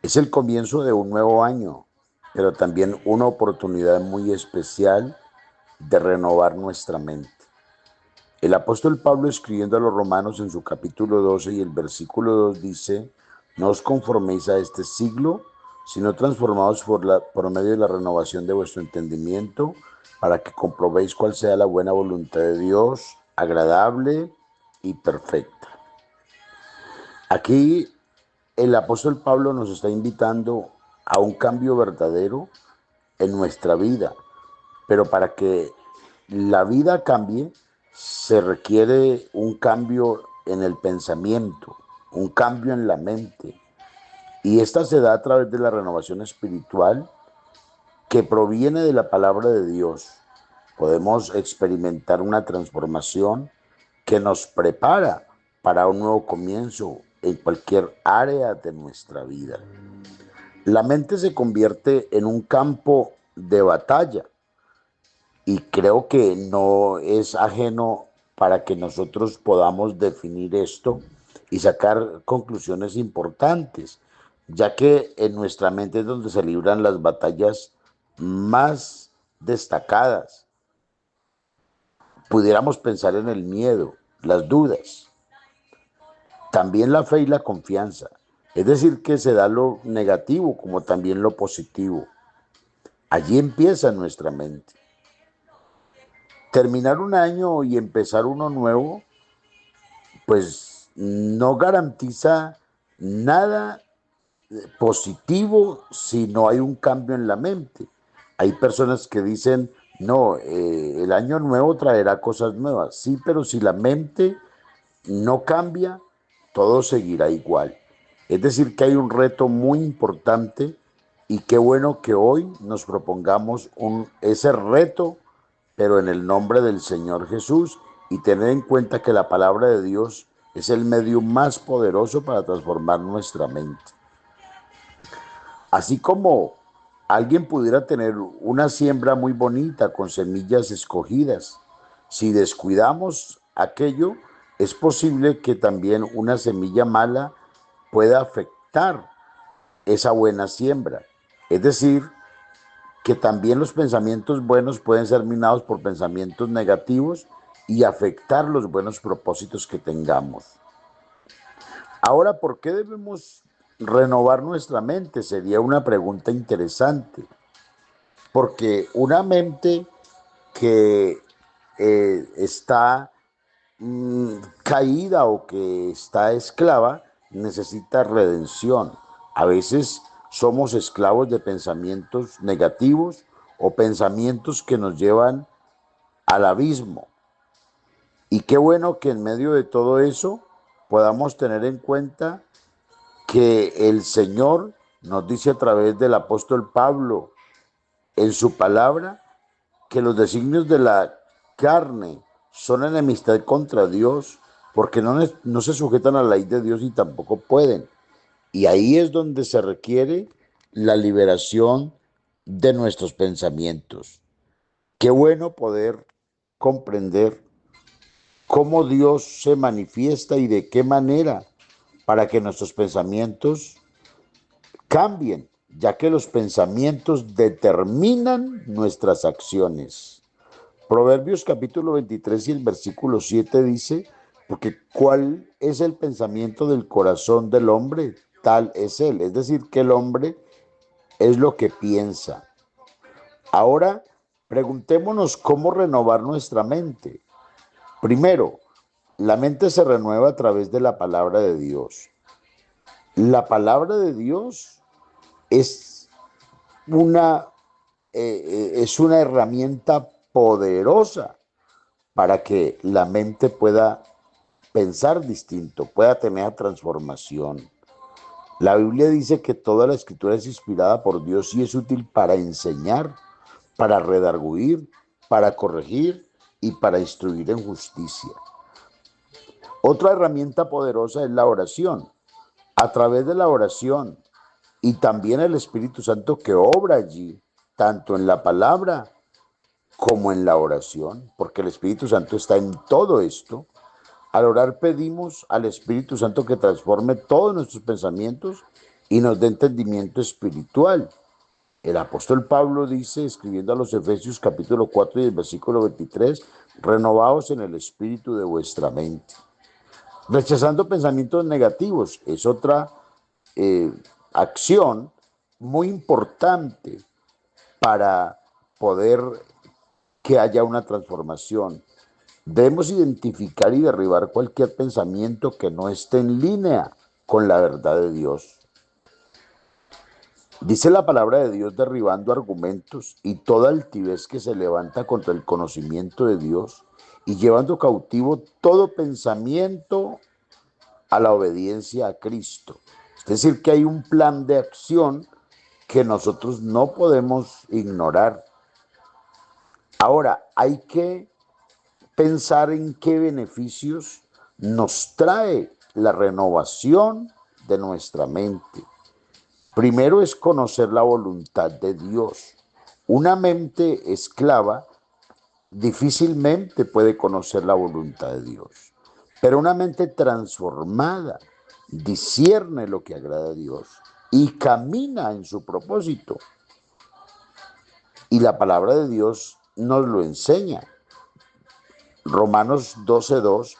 Es el comienzo de un nuevo año, pero también una oportunidad muy especial de renovar nuestra mente. El apóstol Pablo, escribiendo a los romanos en su capítulo 12 y el versículo 2 dice: no os conforméis a este siglo, sino transformaos por medio de la renovación de vuestro entendimiento, para que comprobéis cuál sea la buena voluntad de Dios, agradable y perfecta. Aquí el apóstol Pablo nos está invitando a un cambio verdadero en nuestra vida, pero para que la vida cambie se requiere un cambio en el pensamiento, un cambio en la mente, y esta se da a través de la renovación espiritual que proviene de la palabra de Dios. Podemos experimentar una transformación que nos prepara para un nuevo comienzo en cualquier área de nuestra vida. La mente se convierte en un campo de batalla y creo que no es ajeno para que nosotros podamos definir esto y sacar conclusiones importantes, ya que en nuestra mente es donde se libran las batallas más destacadas. Pudiéramos pensar en el miedo, las dudas, también la fe y la confianza. Es decir, que se da lo negativo como también lo positivo. Allí empieza nuestra mente. Terminar un año y empezar uno nuevo, pues no garantiza nada positivo si no hay un cambio en la mente. Hay personas que dicen: no, el año nuevo traerá cosas nuevas. Sí, pero si la mente no cambia, todo seguirá igual. Es decir, que hay un reto muy importante y qué bueno que hoy nos propongamos ese reto, pero en el nombre del Señor Jesús, y tener en cuenta que la palabra de Dios es el medio más poderoso para transformar nuestra mente. Así como alguien pudiera tener una siembra muy bonita con semillas escogidas, si descuidamos aquello, es posible que también una semilla mala pueda afectar esa buena siembra. Es decir, que también los pensamientos buenos pueden ser minados por pensamientos negativos y afectar los buenos propósitos que tengamos. Ahora, ¿por qué debemos renovar nuestra mente? Sería una pregunta interesante, porque una mente que está caída o que está esclava necesita redención. A veces somos esclavos de pensamientos negativos o pensamientos que nos llevan al abismo. Y qué bueno que en medio de todo eso podamos tener en cuenta que el Señor nos dice a través del apóstol Pablo en su palabra que los designios de la carne son enemistad contra Dios, porque no se sujetan a la ley de Dios y tampoco pueden. Y ahí es donde se requiere la liberación de nuestros pensamientos. Qué bueno poder comprender cómo Dios se manifiesta y de qué manera para que nuestros pensamientos cambien, ya que los pensamientos determinan nuestras acciones. Proverbios capítulo 23 y el versículo 7 dice: porque cuál es el pensamiento del corazón del hombre, tal es él. Es decir, que el hombre es lo que piensa. Ahora, preguntémonos cómo renovar nuestra mente. Primero, la mente se renueva a través de la palabra de Dios. La palabra de Dios es es una herramienta poderosa para que la mente pueda pensar distinto, pueda tener transformación. La Biblia dice que toda la escritura es inspirada por Dios y es útil para enseñar, para redarguir, para corregir y para instruir en justicia. Otra herramienta poderosa es la oración. A través de la oración y también el Espíritu Santo que obra allí, tanto en la palabra como en la oración, porque el Espíritu Santo está en todo esto. Al orar pedimos al Espíritu Santo que transforme todos nuestros pensamientos y nos dé entendimiento espiritual. El apóstol Pablo dice, escribiendo a los Efesios capítulo 4 y el versículo 23, renovaos en el espíritu de vuestra mente. Rechazando pensamientos negativos es otra eh, acción muy importante para poder que haya una transformación. Debemos identificar y derribar cualquier pensamiento que no esté en línea con la verdad de Dios. Dice la palabra de Dios derribando argumentos y toda altivez que se levanta contra el conocimiento de Dios y llevando cautivo todo pensamiento a la obediencia a Cristo. Es decir, que hay un plan de acción que nosotros no podemos ignorar. Ahora, hay que pensar en qué beneficios nos trae la renovación de nuestra mente. Primero es conocer la voluntad de Dios. Una mente esclava difícilmente puede conocer la voluntad de Dios, pero una mente transformada discierne lo que agrada a Dios y camina en su propósito. Y la palabra de Dios nos lo enseña. Romanos 12:2,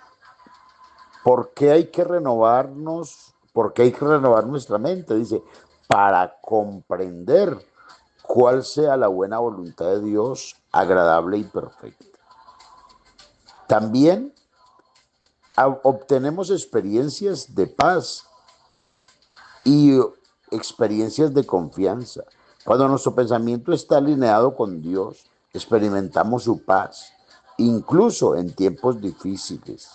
¿por qué hay que renovarnos? ¿Por qué hay que renovar nuestra mente? Dice, para comprender cuál sea la buena voluntad de Dios, agradable y perfecta. También obtenemos experiencias de paz y experiencias de confianza. Cuando nuestro pensamiento está alineado con Dios, experimentamos su paz, incluso en tiempos difíciles.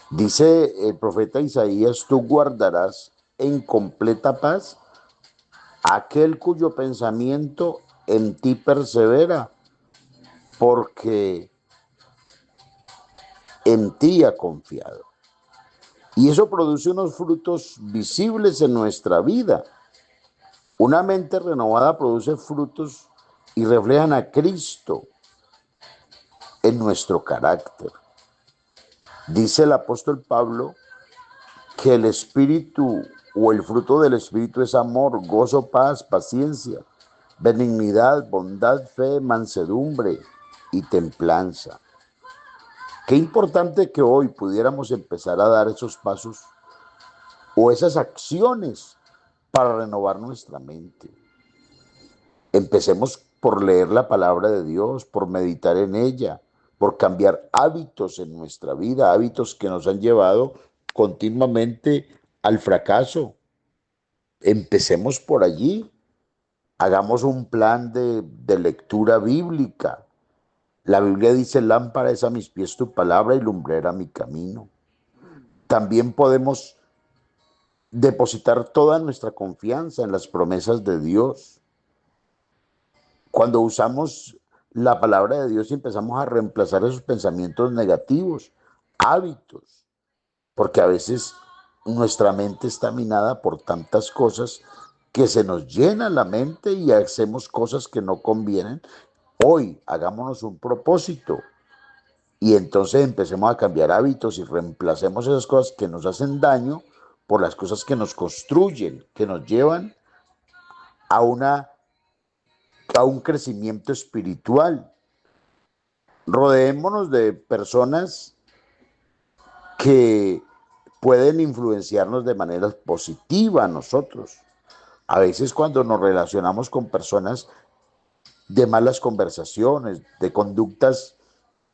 Dice el profeta Isaías, tú guardarás en completa paz aquel cuyo pensamiento en ti persevera, porque en ti ha confiado. Y eso produce unos frutos visibles en nuestra vida. Una mente renovada produce frutos y reflejan a Cristo en nuestro carácter. Dice el apóstol Pablo que el espíritu o el fruto del espíritu es amor, gozo, paz, paciencia, benignidad, bondad, fe, mansedumbre y templanza. Qué importante que hoy pudiéramos empezar a dar esos pasos o esas acciones para renovar nuestra mente. Empecemos por leer la palabra de Dios, por meditar en ella, por cambiar hábitos en nuestra vida, hábitos que nos han llevado continuamente al fracaso. Empecemos por allí, hagamos un plan de lectura bíblica. La Biblia dice, lámpara es a mis pies tu palabra y lumbrera mi camino. También podemos depositar toda nuestra confianza en las promesas de Dios. Cuando usamos la palabra de Dios y empezamos a reemplazar esos pensamientos negativos, hábitos, porque a veces nuestra mente está minada por tantas cosas que se nos llena la mente y hacemos cosas que no convienen. Hoy hagámonos un propósito y entonces empecemos a cambiar hábitos y reemplacemos esas cosas que nos hacen daño por las cosas que nos construyen, que nos llevan a, a un crecimiento espiritual. Rodeémonos de personas que pueden influenciarnos de manera positiva a nosotros. A veces cuando nos relacionamos con personas de malas conversaciones, de conductas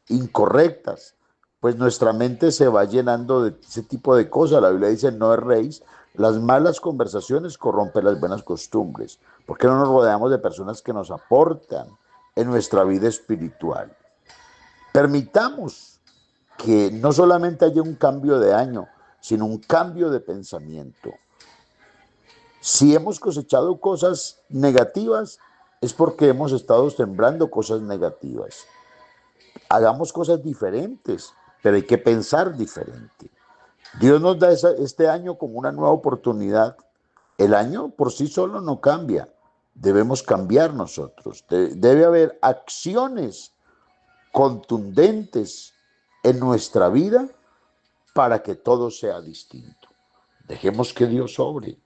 incorrectas, pues nuestra mente se va llenando de ese tipo de cosas. La Biblia dice, no erréis, las malas conversaciones corrompen las buenas costumbres. ¿Por qué no nos rodeamos de personas que nos aportan en nuestra vida espiritual? Permitamos que no solamente haya un cambio de año, sino un cambio de pensamiento. Si hemos cosechado cosas negativas, es porque hemos estado sembrando cosas negativas. Hagamos cosas diferentes, pero hay que pensar diferente. Dios nos da este año como una nueva oportunidad. El año por sí solo no cambia, debemos cambiar nosotros. Debe haber acciones contundentes en nuestra vida para que todo sea distinto. Dejemos que Dios obre.